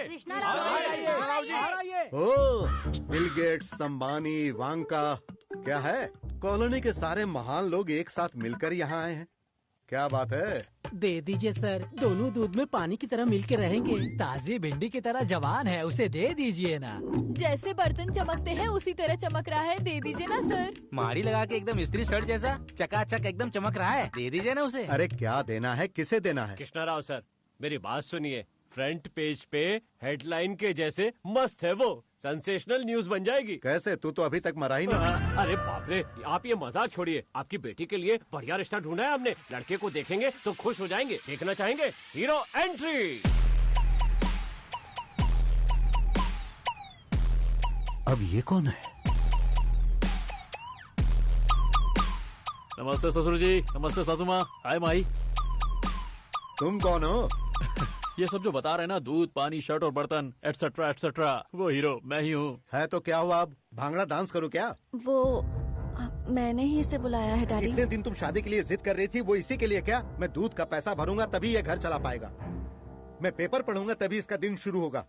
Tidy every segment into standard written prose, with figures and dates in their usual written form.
आइए। कृष्णा राव जी। ओ, Bill Gates, Ambani, वांका, क्या है? कॉलोनी के सारे महान लोग एक साथ मिलकर यहाँ आए हैं। क्या बात है? दे दीजिए सर, दोनों दूध में पानी की तरह मिल के रहेंगे। ताजी भिंडी की तरह जवान है, उसे दे दीजिए ना। जैसे बर्तन चमकते हैं उसी तरह चमक रहा है, दे दीजिए ना सर। माड़ी लगा के एकदम इस्त्री शर्ट जैसा चकाचक एकदम चमक रहा है, दे दीजिए ना उसे। अरे क्या देना है, किसे देना है? कृष्णा राव सर, मेरी बात सुनिए। फ्रंट पेज पे हेडलाइन के जैसे मस्त है वो, सेंसेशनल न्यूज बन जाएगी। कैसे? तू तो अभी तक मरा ही नहीं। अरे बाप रे, आप ये मजाक छोड़िए। आपकी बेटी के लिए बढ़िया रिश्ता ढूंढा है हमने। लड़के को देखेंगे तो खुश हो जाएंगे। देखना चाहेंगे? Hero entry. अब ये कौन है? नमस्ते ससुर जी, नमस्ते सासू माँ। हाय माई। तुम कौन हो? ये सब जो बता रहे हैं ना, दूध, पानी, शर्ट और बर्तन एटसेट्रा एटसेट्रा, वो हीरो मैं ही हूँ। है तो क्या हुआ अब? भांगड़ा डांस करूँ क्या? वो मैंने ही इसे बुलाया है डैडी। इतने दिन तुम शादी के लिए जिद कर रही थी, वो इसी के लिए क्या? मैं दूध का पैसा भरूंगा तभी ये घर चला पाएगा। मैं पेपर पढ़ूंगा तभी इसका दिन शुरू होगा।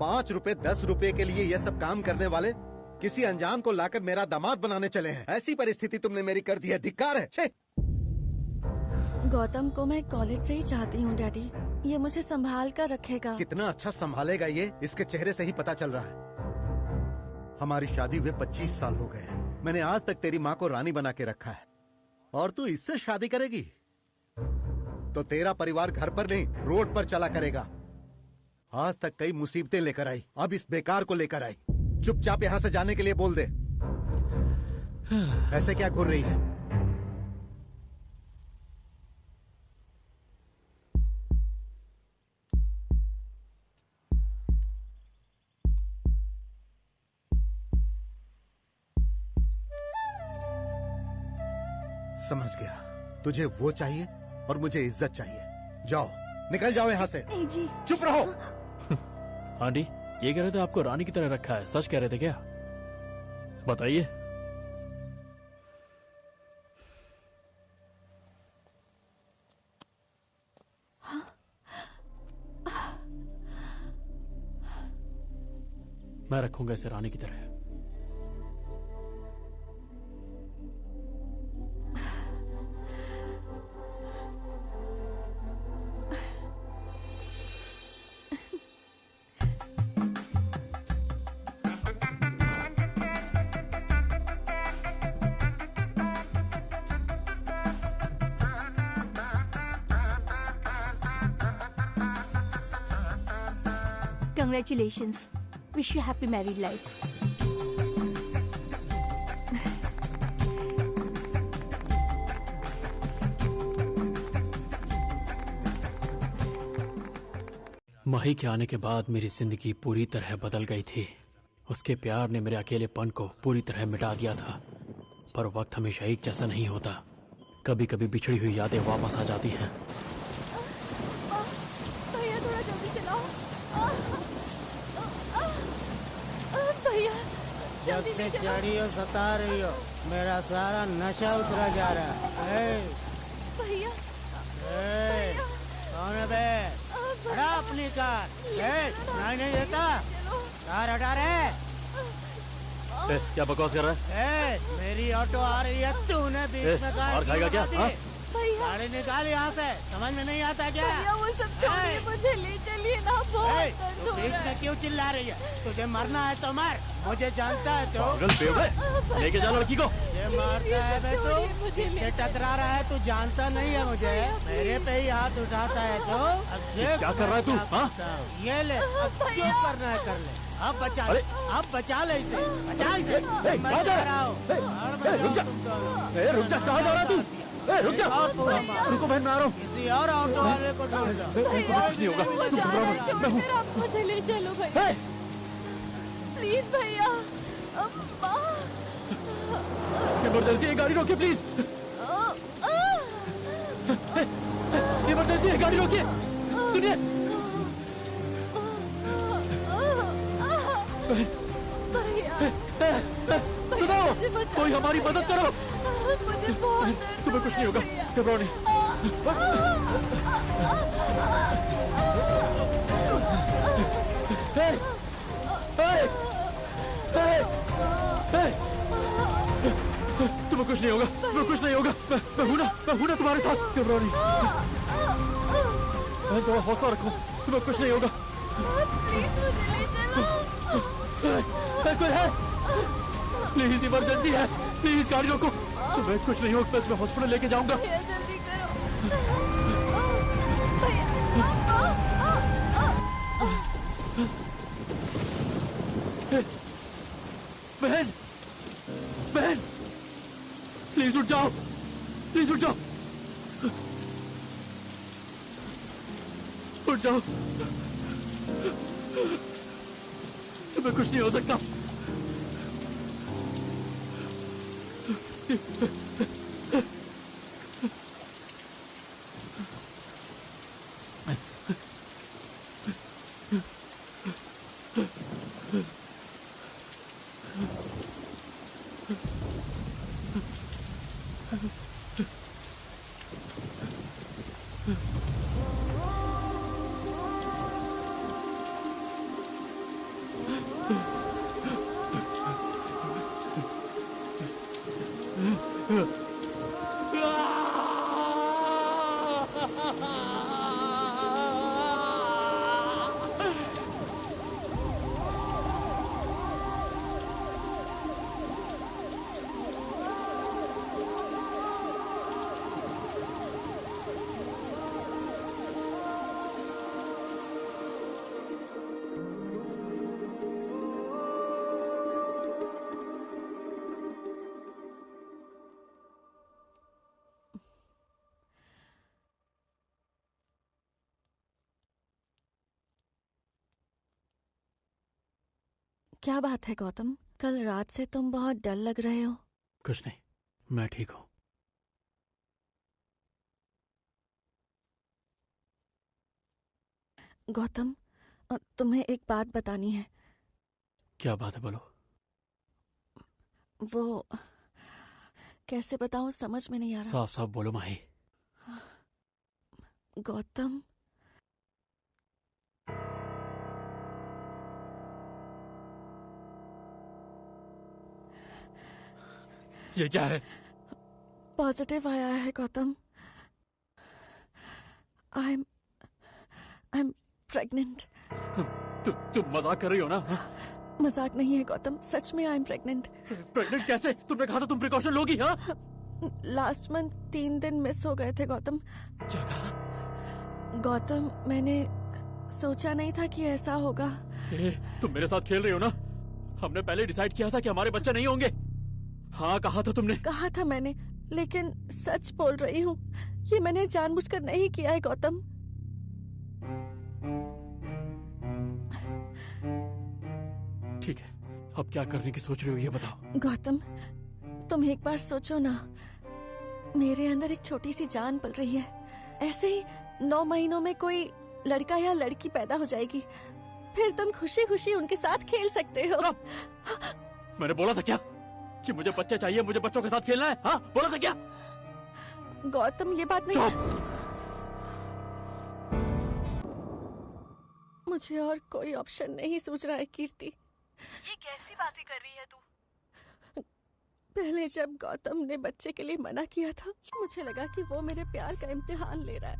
5 रुपए 10 रुपए के लिए ये सब काम करने वाले किसी अनजान को लाकर मेरा दामाद बनाने चले हैं। ऐसी परिस्थिति तुमने मेरी कर दी है, धिक्कार है। छे! गौतम को मैं कॉलेज से ही चाहती हूँ डैडी, ये मुझे संभाल कर रखेगा। कितना अच्छा संभालेगा ये, इसके चेहरे से ही पता चल रहा है। हमारी शादी हुए 25 साल हो गए हैं। मैंने आज तक तेरी माँ को रानी बना के रखा है, और तू इससे शादी करेगी तो तेरा परिवार घर पर नहीं रोड पर चला करेगा। आज तक कई मुसीबतें लेकर आई, अब इस बेकार को लेकर आई। चुपचाप यहाँ से जाने के लिए बोल दे। ऐसे क्या घूर रही है? समझ गया, तुझे वो चाहिए और मुझे इज्जत चाहिए। जाओ, निकल जाओ यहाँ से। नहीं जी। चुप रहो। आंटी, ये कह रहे थे आपको रानी की तरह रखा है, सच कह रहे थे क्या? बताइए। मैं रखूंगा इसे रानी की तरह। Congratulations. Wish you happy married life. माही के आने के बाद मेरी जिंदगी पूरी तरह बदल गई थी। उसके प्यार ने मेरे अकेलेपन को पूरी तरह मिटा दिया था। पर वक्त हमेशा एक जैसा नहीं होता। कभी कभी बिछड़ी हुई यादें वापस आ जाती हैं। भैया थोड़ा जल्दी चलाओ। भैया जब से चढ़ी हो सता रही हो, मेरा सारा नशा उतरा जा रहा है। भैया कौन है बे? हटा अपनी कार। नहीं नहीं देता, कार हटा रहे। क्या बकवास कर रहा है? मेरी ऑटो आ रही है, तूने बीच में कार और खाएगा क्या? गाड़ी निकाल यहाँ से, समझ में नहीं आता क्या? भैया वो सब छोड़िए, मुझे ले चलिए ना। बहुत तू बीच में क्यों चिल्ला रही है? तुझे मरना है तो मर, मुझे जानता है तो। लेके जा लड़की को। ये मारता है बे तू, इससे टकरा रहा है, तू जानता नहीं है मुझे। मेरे पे ही हाथ उठाता है तो क्या कर रहा है तू? ये ले, अब जो करना है कर ले। अब बचा ले, अब बचा ले इसे, बचा इसे। मैं जा रहा हूँ। रुक जा, रुक जा, कहाँ जा रहा है तू? रुक जा, रुको बहन, मैं आ रहा हूँ। किसी और ऑटो वाले को ढूंढ लो। कुछ नहीं होगा, तुम घबराओ मत। आप मुझे ले चलो भैया, प्लीज भैया। इमरजेंसी है, गाड़ी रोकिए प्लीज। इमरजेंसी है, गाड़ी रोकिए। सुनिए सुनो, कोई हमारी मदद करो। मुझे बहुत तुम्हें कुछ नहीं होगा, घबराओ नहीं। नहीं होगा, तुम्हें कुछ नहीं होगा। मैं हूं ना तुम्हारे साथ। घबराओ नहीं। बहन थोड़ा हौसला रखो, तुम्हें कुछ नहीं होगा। प्लीज मुझे ले चलो। कोई है? प्लीज इमरजेंसी है, प्लीज गाड़ी रोको। तुम्हें कुछ नहीं होगा, मैं तुम्हें हॉस्पिटल लेके जाऊंगा। भैया जल्दी करो। भैया बहन, बहन, प्लीज उठ जाओ, प्लीज उठ जाओ, उठ जाओ। तुम्हें कुछ नहीं हो सकता। क्या बात है गौतम, कल रात से तुम बहुत डल लग रहे हो। कुछ नहीं, मैं ठीक हूं। गौतम, तुम्हें एक बात बतानी है। क्या बात है, बोलो। वो कैसे बताऊं, समझ में नहीं आ रहा। साफ साफ बोलो माही। गौतम, ये क्या है? पॉजिटिव आया है गौतम। I am pregnant. तुम मजाक कर रही हो ना? मजाक नहीं है गौतम, सच में आई एम प्रेग्नेंट। प्रेग्नेंट कैसे? तुमने कहा था तुम प्रिकॉशन लोगी। हाँ, लास्ट मंथ 3 दिन मिस हो गए थे गौतम। क्या कहा? गौतम, मैंने सोचा नहीं था कि ऐसा होगा। तुम मेरे साथ खेल रही हो ना? हमने पहले डिसाइड किया था कि हमारे बच्चे नहीं होंगे। हाँ, कहा था तुमने। कहा था मैंने, लेकिन सच बोल रही हूँ, ये मैंने जानबूझकर नहीं किया है गौतम। ठीक है, अब क्या करने की सोच रही हो ये बताओ। गौतम, तुम एक बार सोचो ना, मेरे अंदर एक छोटी सी जान पल रही है। ऐसे ही 9 महीनों में कोई लड़का या लड़की पैदा हो जाएगी, फिर तुम खुशी खुशी उनके साथ खेल सकते हो। मैंने बोला था क्या कि मुझे बच्चे चाहिए, मुझे बच्चों के साथ खेलना है? हाँ, बोला था क्या? गौतम, ये बात नहीं। मुझे और कोई ऑप्शन नहीं सूझ रहा है कीर्ति। ये कैसी बातें कर रही है तू? पहले जब गौतम ने बच्चे के लिए मना किया था, मुझे लगा कि वो मेरे प्यार का इम्तिहान ले रहा है।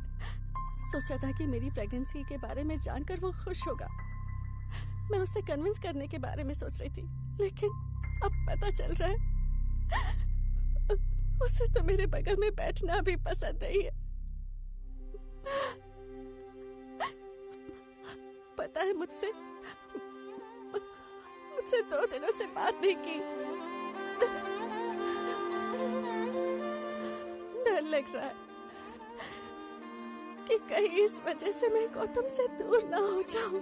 सोचा था कि मेरी प्रेगनेंसी के बारे में जानकर वो खुश होगा। मैं उसे कन्विंस करने के बारे में सोच रही थी, लेकिन अब पता चल रहा है उसे तो मेरे बगल में बैठना भी पसंद नहीं है। पता है, मुझसे 2 दिनों से बात नहीं की। डर लग रहा है कि कहीं इस वजह से मैं गौतम से दूर ना हो जाऊं।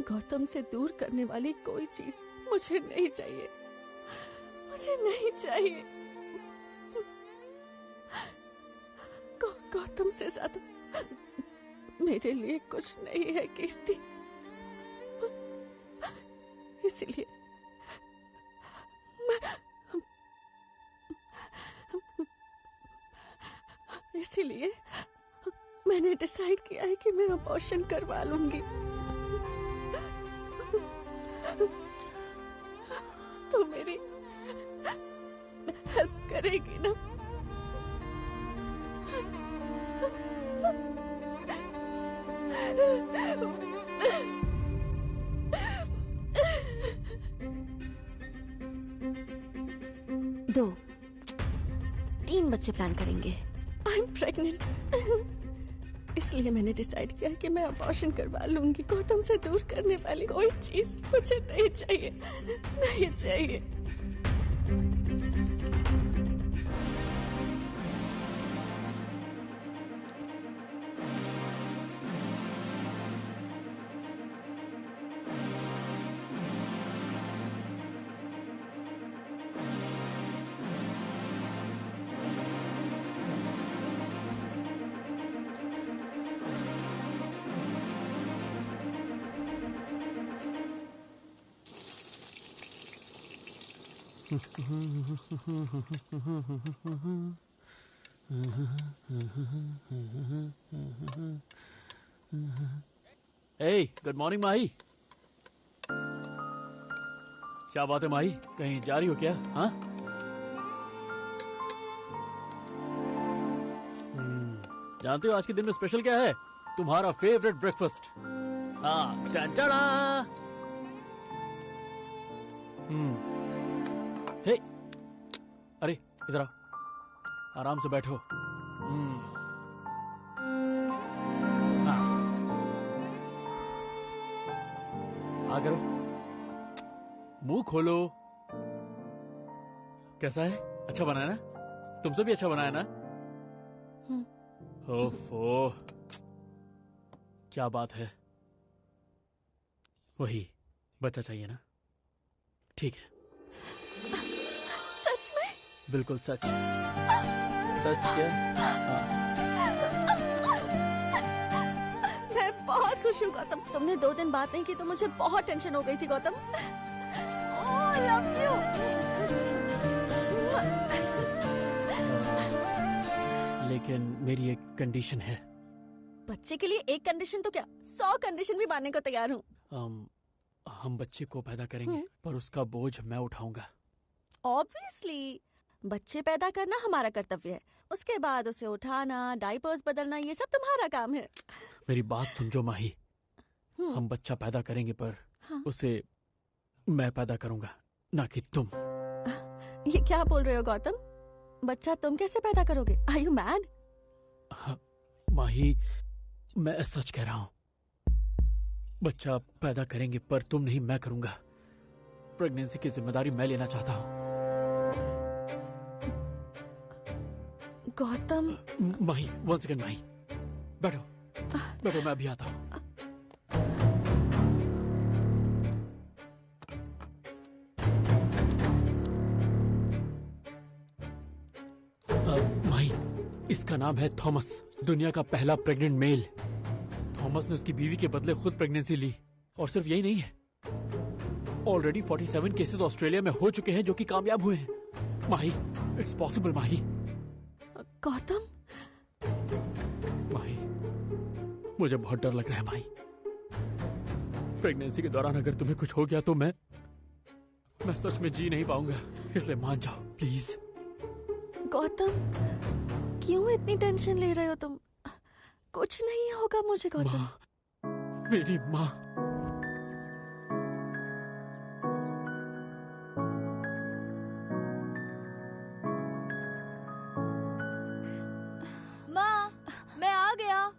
गौतम से दूर करने वाली कोई चीज मुझे नहीं चाहिए, मुझे नहीं चाहिए। गौतम से ज्यादा मेरे लिए कुछ नहीं है कीर्ति। इसलिए मैंने डिसाइड किया है कि मैं अबॉर्शन करवा लूंगी। करेगी ना? दो 3 बच्चे प्लान करेंगे। I am pregnant. इसलिए मैंने डिसाइड किया कि मैं अबॉर्शन करवा लूंगी। गौतम से दूर करने वाली कोई चीज मुझे नहीं चाहिए, नहीं चाहिए। हे गुड मॉर्निंग माही। क्या बात है माही, कहीं जा रही हो क्या? हाँ जानते हो आज के दिन में स्पेशल क्या है? तुम्हारा फेवरेट ब्रेकफास्ट। हाँ टन-टना। हे अरे इधर आओ, आराम से बैठो। हाँ आ करो, मुंह खोलो। कैसा है? अच्छा बनाया ना? तुमसे भी अच्छा बनाया ना? ओफो क्या बात है। वही बच्चा चाहिए ना? ठीक है। सच में? बिल्कुल सच। सच क्या? हाँ। मैं बहुत खुश हूँ गौतम। तुमने 2 दिन बात नहीं की तो मुझे बहुत टेंशन हो गई थी गौतम। I love you। लेकिन मेरी एक कंडीशन है। बच्चे के लिए एक कंडीशन तो क्या, 100 कंडीशन भी मानने को तैयार हूँ। हम बच्चे को पैदा करेंगे पर उसका बोझ मैं उठाऊंगा। ऑब्वियसली बच्चे पैदा करना हमारा कर्तव्य है, उसके बाद उसे उठाना, डायपर्स बदलना, ये सब तुम्हारा काम है। मेरी बात समझो माही, हम बच्चा पैदा करेंगे पर उसे मैं पैदा करूंगा, ना कि तुम। ये क्या बोल रहे हो गौतम? बच्चा तुम कैसे पैदा करोगे? Are you mad? माही मैं सच कह रहा हूं। बच्चा पैदा करेंगे पर तुम नहीं, मैं करूंगा। प्रेगनेंसी की जिम्मेदारी मैं लेना चाहता हूं। गौतम। माही 1 सेकंड माही, बैठो बैठो, मैं अभी आता हूं। माही इसका नाम है थॉमस, दुनिया का पहला प्रेग्नेंट मेल। थॉमस ने उसकी बीवी के बदले खुद प्रेगनेंसी ली। और सिर्फ यही नहीं है, ऑलरेडी 47 केसेस ऑस्ट्रेलिया में हो चुके हैं जो कि कामयाब हुए हैं। माही इट्स पॉसिबल। माही गौतम। माही मुझे बहुत डर लग रहा है माही। प्रेगनेंसी के दौरान अगर तुम्हें कुछ हो गया तो मैं सच में जी नहीं पाऊंगा, इसलिए मान जाओ प्लीज। गौतम क्यों इतनी टेंशन ले रहे हो तुम? कुछ नहीं होगा मुझे गौतम। माँ, मेरी माँ। माँ मैं आ गया।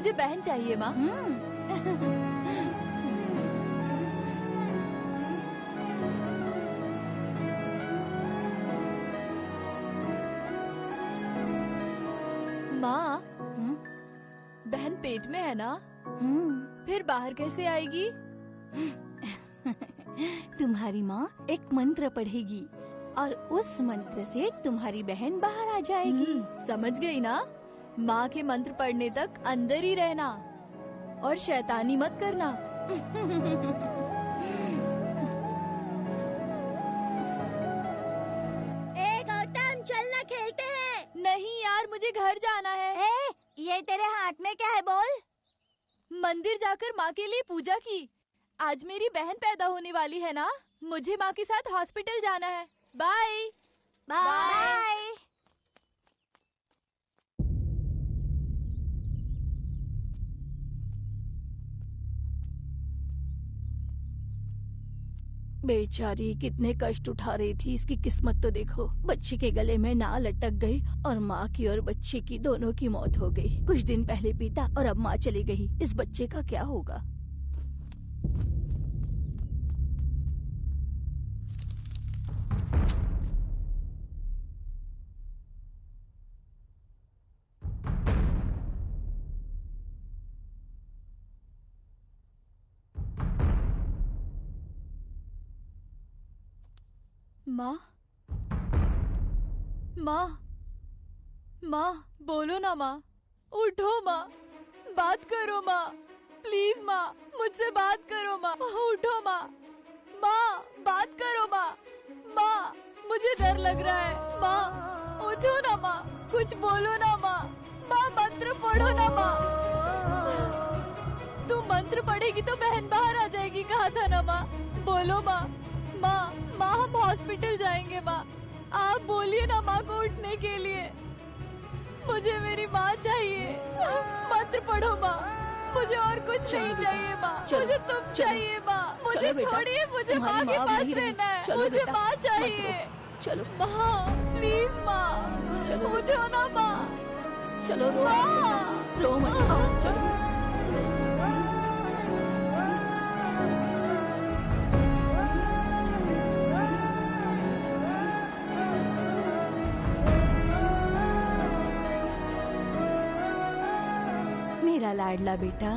मुझे बहन चाहिए माँ। माँ, बहन पेट में है ना? फिर बाहर कैसे आएगी? तुम्हारी माँ एक मंत्र पढ़ेगी और उस मंत्र से तुम्हारी बहन बाहर आ जाएगी। समझ गई ना? माँ के मंत्र पढ़ने तक अंदर ही रहना और शैतानी मत करना। गौतम चलना खेलते हैं। नहीं यार, मुझे घर जाना है। ये तेरे हाथ में क्या है बोल? मंदिर जाकर माँ के लिए पूजा की। आज मेरी बहन पैदा होने वाली है ना, मुझे माँ के साथ हॉस्पिटल जाना है। Bye bye. बेचारी कितने कष्ट उठा रही थी, इसकी किस्मत तो देखो। बच्चे के गले में नाल अटक गई और माँ की और बच्चे की दोनों की मौत हो गई। कुछ दिन पहले पिता और अब माँ चली गई। इस बच्चे का क्या होगा? माँ, माँ, माँ, बोलो ना माँ, उठो माँ, बात करो माँ, प्लीज माँ, मुझसे बात करो माँ, उठो माँ, माँ, बात करो माँ, माँ, मुझे डर लग रहा है, माँ, उठो ना माँ, कुछ बोलो ना माँ, माँ मंत्र पढ़ो ना माँ। तू मंत्र पढ़ेगी तो बहन बाहर आ जाएगी, कहा था ना माँ, बोलो माँ, माँ, माँ हम हॉस्पिटल जाएंगे माँ, आप बोलिए ना माँ को उठने के लिए। मुझे मेरी माँ चाहिए, मंत्र पढ़ो माँ, मुझे और कुछ नहीं चाहिए माँ, मुझे तुम चाहिए माँ, मुझे छोड़िए, मुझे माँ के पास रहना है, मुझे माँ चाहिए। चलो माँ प्लीज माँ, चलो उठो ना माँ, चलो रो मत, चलो। मेरा लाडला बेटा।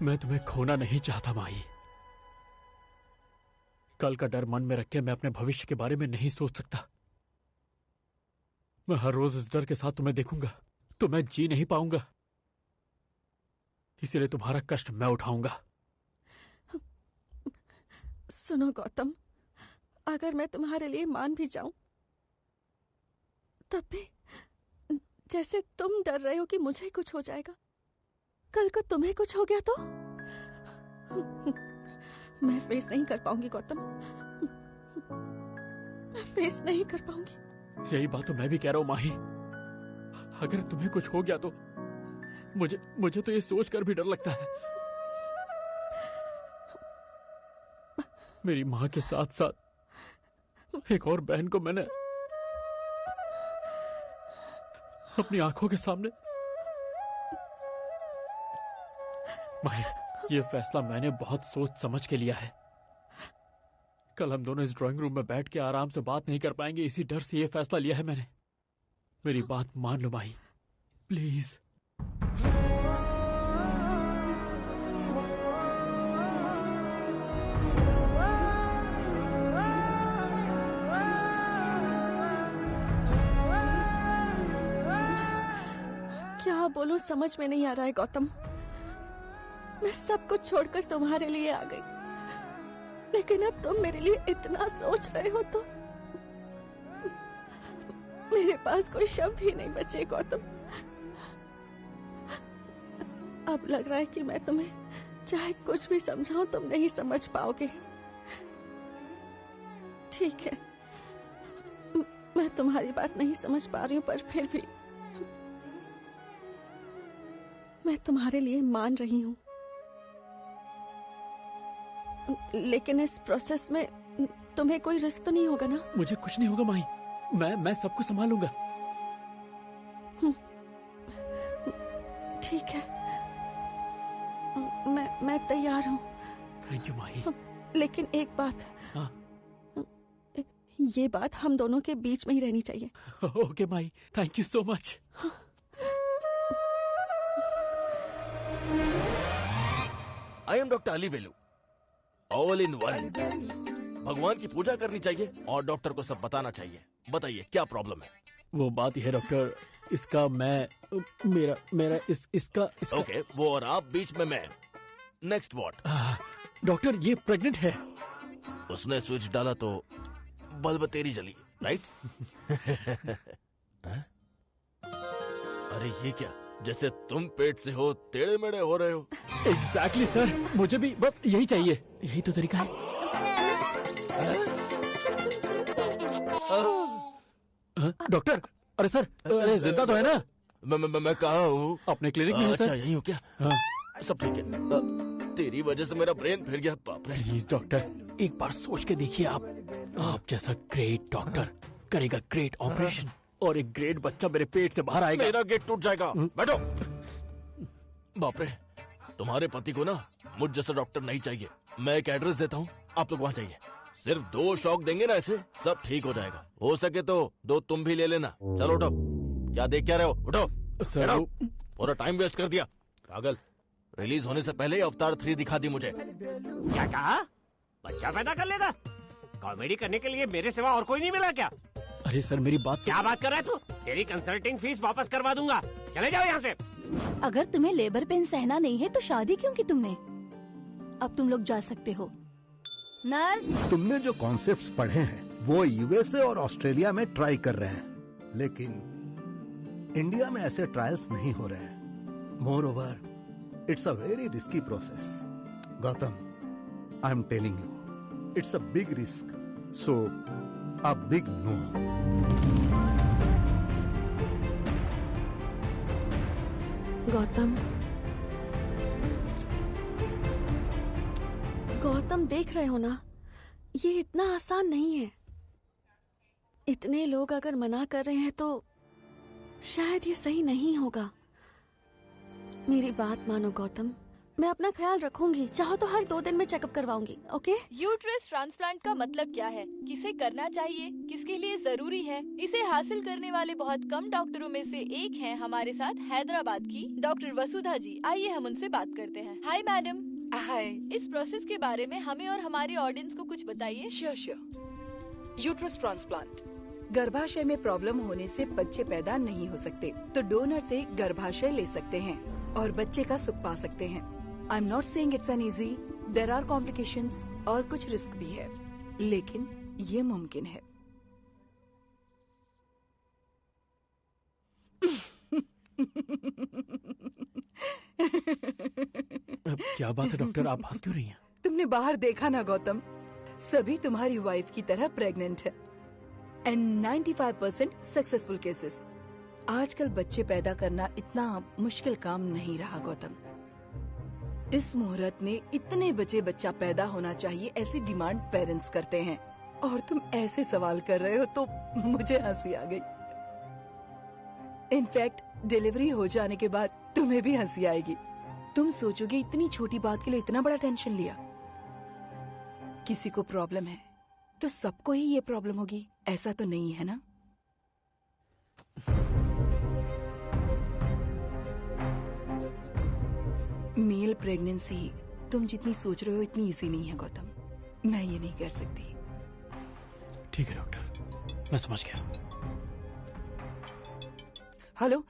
मैं तुम्हें खोना नहीं चाहता माही। कल का डर मन में रख के मैं अपने भविष्य के बारे में नहीं सोच सकता। मैं हर रोज इस डर के साथ तुम्हें देखूंगा तो मैं जी नहीं पाऊंगा, इसीलिए तुम्हारा कष्ट मैं उठाऊंगा। सुनो गौतम, अगर मैं तुम्हारे लिए मान भी जाऊं तब भी जैसे तुम डर रहे हो कि मुझे कुछ हो जाएगा, कल को तुम्हें कुछ हो गया तो मैं फेस नहीं कर पाऊंगी गौतम, मैं फेस नहीं कर पाऊंगी। यही बात तो मैं भी कह रहा हूं माही। अगर तुम्हें कुछ हो गया तो मुझे तो ये सोचकर भी डर लगता है। मेरी माँ के साथ साथ एक और बहन को मैंने अपनी आंखों के सामने। माही, ये फैसला मैंने बहुत सोच समझ के लिया है। कल हम दोनों इस ड्राइंग रूम में बैठ के आराम से बात नहीं कर पाएंगे, इसी डर से ये फैसला लिया है मैंने। मेरी बात मान लो माही, प्लीज। क्या बोलूं समझ में नहीं आ रहा है गौतम। मैं सब कुछ छोड़कर तुम्हारे लिए आ गई, लेकिन अब तुम मेरे लिए इतना सोच रहे हो तो मेरे पास कोई शब्द ही नहीं बचे गौतम। अब लग रहा है कि मैं तुम्हें चाहे कुछ भी समझाऊं तुम नहीं समझ पाओगे। ठीक है, मैं तुम्हारी बात नहीं समझ पा रही हूं, पर फिर भी मैं तुम्हारे लिए मान रही हूं। लेकिन इस प्रोसेस में तुम्हें कोई रिस्क तो नहीं होगा ना? मुझे कुछ नहीं होगा माही, मैं सब कुछ संभालूंगा। ठीक है, मैं तैयार हूँ। थैंक यू माही। लेकिन एक बात, हाँ। ये बात हम दोनों के बीच में ही रहनी चाहिए। Okay Mahi, thank you so much. I am doctor Ali Velu, all in one. भगवान की पूजा करनी चाहिए और डॉक्टर को सब बताना चाहिए। बताइए क्या प्रॉब्लम है? वो बात यह है डॉक्टर, इसका मेरा इसका ओके, वो और आप बीच में मैं। Next what? डॉक्टर ये प्रेग्नेंट है। उसने स्विच डाला तो बल्ब तेरी जली, राइट? अरे ये क्या, जैसे तुम पेट से हो टेढ़े मेढ़े हो रहे हो। एग्जैक्टली सर, मुझे भी बस यही चाहिए। यही तो तरीका है। डॉक्टर, अरे सर, अरे जिंदा तो है ना? मैं कहाँ हूँ? अपने क्लिनिक में है अच्छा सर। यही हो क्या? हाँ। सब ठीक है। तेरी वजह से मेरा ब्रेन फिर गया। बाप रे। प्लीज डॉक्टर, एक बार सोच के देखिए। आप जैसा ग्रेट डॉक्टर करेगा ग्रेट ऑपरेशन और एक ग्रेट बच्चा मेरे पेट से बाहर आएगा। मेरा गेट टूट जाएगा। बैठो। बाप रे, तुम्हारे पति को ना मुझ जैसा डॉक्टर नहीं चाहिए। मैं एक एड्रेस देता हूँ, आप लोग वहाँ चाहिए। सिर्फ 2 शॉक देंगे ना, ऐसे सब ठीक हो जाएगा। हो सके तो 2 तुम भी ले लेना। चलो उठो। क्या देख क्या रहे हो? उठो सर। पूरा टाइम वेस्ट कर दिया पागल। रिलीज होने से पहले अवतार 3 दिखा दी मुझे। क्या कहा? बच्चा पैदा कर लेगा? कॉमेडी करने के लिए मेरे सिवा और कोई नहीं मिला क्या? अरे सर मेरी बात क्या बात कर रहा है तू? तेरी कंसल्टिंग फीस वापस करवा दूंगा। चले जाओ यहाँ से। अगर तुम्हें लेबर पेन सहना नहीं है तो शादी क्यों की तुमने? अब तुम लोग जा सकते हो। नर्स, तुमने जो कॉन्सेप्ट्स पढ़े हैं वो यूएसए और ऑस्ट्रेलिया में ट्राई कर रहे हैं, लेकिन इंडिया में ऐसे ट्रायल्स नहीं हो रहे हैं। Moreover it's a very risky process. Gautam, I am telling you, it's a big risk, so a big no. Gautam, Gautam देख रहे हो ना, ये इतना आसान नहीं है। इतने लोग अगर मना कर रहे हैं तो शायद ये सही नहीं होगा। मेरी बात मानो गौतम, मैं अपना ख्याल रखूंगी। चाहो तो हर 2 दिन में चेकअप करवाऊंगी। ओके? यूट्रस ट्रांसप्लांट का मतलब क्या है, किसे करना चाहिए, किसके लिए जरूरी है, इसे हासिल करने वाले बहुत कम डॉक्टरों में से एक हैं हमारे साथ हैदराबाद की डॉक्टर वसुधा जी। आइए हम उनसे बात करते हैं। Hi madam. हाय। इस प्रोसेस के बारे में हमें और हमारे ऑडियंस को कुछ बताइए। श्योर। यूट्रस ट्रांसप्लांट, गर्भाशय में प्रॉब्लम होने से बच्चे पैदा नहीं हो सकते, तो डोनर से गर्भाशय ले सकते हैं और बच्चे का सुख पा सकते हैं। I am not saying it's an easy, there are complications और कुछ रिस्क भी है, लेकिन ये मुमकिन है। क्या बात है डॉक्टर, आप हंस क्यों रही हैं? तुमने बाहर देखा ना गौतम, सभी तुम्हारी वाइफ की तरह प्रेग्नेंट है एंड 95% सक्सेसफुल केसेस। आजकल बच्चे पैदा करना इतना मुश्किल काम नहीं रहा गौतम। इस मुहूर्त में इतने बचे बच्चा पैदा होना चाहिए, ऐसी डिमांड पेरेंट्स करते हैं, और तुम ऐसे सवाल कर रहे हो तो मुझे हंसी आ गई। इनफैक्ट डिलीवरी हो जाने के बाद तुम्हें भी हंसी आएगी। तुम सोचोगे इतनी छोटी बात के लिए इतना बड़ा टेंशन लिया। किसी को प्रॉब्लम है तो सबको ही ये प्रॉब्लम होगी, ऐसा तो नहीं है ना? मेल प्रेगनेंसी तुम जितनी सोच रहे हो इतनी इजी नहीं है गौतम। मैं ये नहीं कर सकती। ठीक है डॉक्टर, मैं समझ गया। हेलो,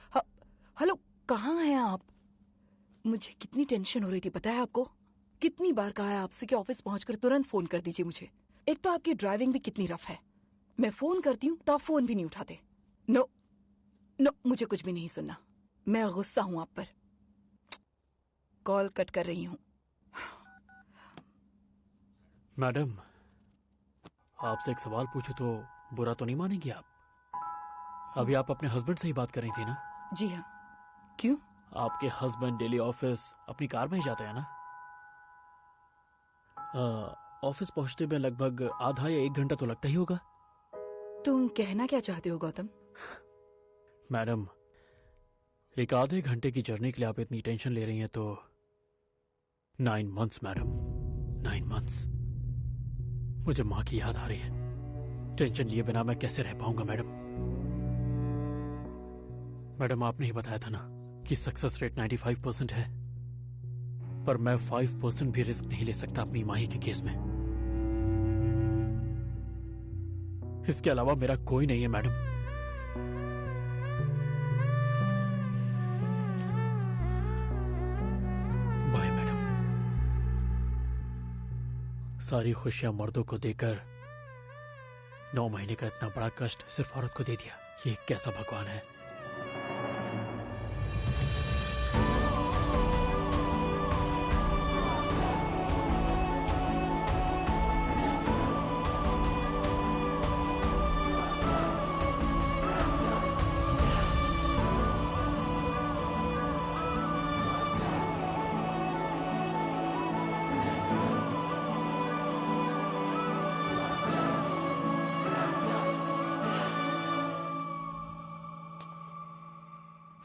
हेलो, कहाँ हैं आप? मुझे कितनी टेंशन हो रही थी पता है आपको? कितनी बार कहा है आपसे कि ऑफिस पहुंचकर तुरंत फोन कर दीजिए मुझे। एक तो आपकी ड्राइविंग भी कितनी रफ है, मैं फोन करती हूँ तो आप फोन भी नहीं उठाते। नो नो, मुझे कुछ भी नहीं सुनना। मैं गुस्सा हूँ आप पर। कॉल कट कर रही हूँ। मैडम, आपसे एक सवाल पूछूं तो बुरा तो नहीं मानेंगी आप? अभी आप अपने हस्बैंड से ही बात कर रही थी ना? जी हाँ। क्यों? आपके हस्बैंड डेली ऑफिस अपनी कार में ही जाते हैं ना? ऑफिस पहुंचते में लगभग आधा या 1 घंटा तो लगता ही होगा। तुम कहना क्या चाहते हो गौतम? मैडम, एक आधे घंटे की जर्नी के लिए आप इतनी टेंशन ले रही हैं तो 9 months मैडम, 9 months। मुझे माँ की याद आ रही है। टेंशन लिए बिना मैं कैसे रह पाऊंगा मैडम? मैडम, आपने ही बताया था ना कि सक्सेस रेट 95% है, पर मैं 5% भी रिस्क नहीं ले सकता अपनी माही के केस में। इसके अलावा मेरा कोई नहीं है मैडम। Bye madam. सारी खुशियां मर्दों को देकर 9 महीने का इतना बड़ा कष्ट सिर्फ औरत को दे दिया। ये कैसा भगवान है?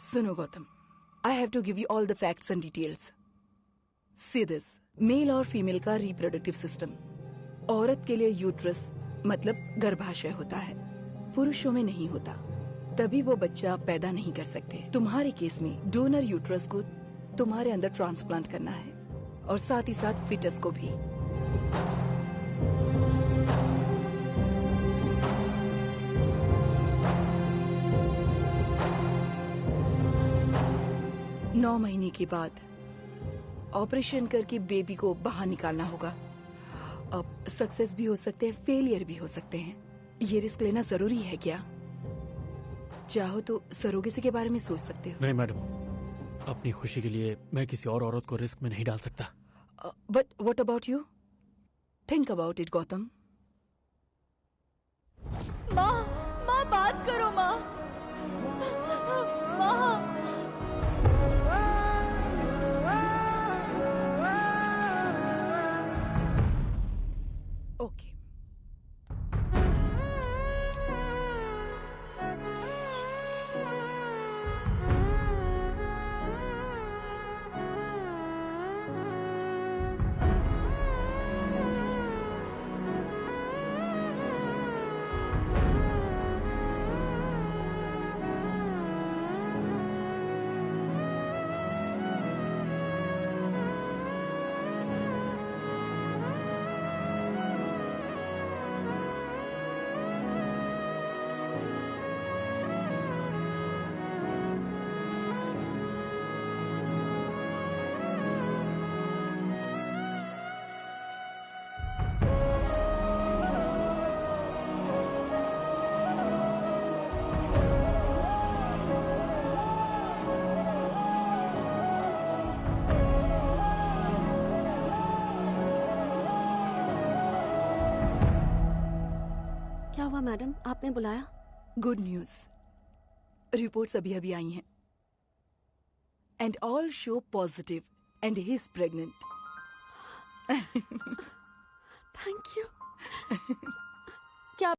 सुनो Gautam, I have to give you all the facts and details. See this, male और फीमेल का रिप्रोडक्टिव सिस्टम। औरत के लिए यूट्रस मतलब गर्भाशय होता है, पुरुषों में नहीं होता, तभी वो बच्चा पैदा नहीं कर सकते। तुम्हारे केस में डोनर यूट्रस को तुम्हारे अंदर ट्रांसप्लांट करना है और साथ ही साथ फिटस को भी। नौ महीने के बाद ऑपरेशन करके बेबी को बाहर निकालना होगा। अब सक्सेस भी हो सकते हैं, फेलियर भी हो सकते हैं। ये रिस्क लेना जरूरी है क्या? चाहो तो सरोगेसी के बारे में सोच सकते हो। नहीं मैडम, अपनी खुशी के लिए मैं किसी और औरत को रिस्क में नहीं डाल सकता। But what about you? Think about it Gautam. माँ बात करो माँ। माँ ओके। क्या हुआ मैडम, आपने बुलाया? गुड न्यूज, रिपोर्ट्स अभी अभी आई हैं and all show positive and he is pregnant. Thank you.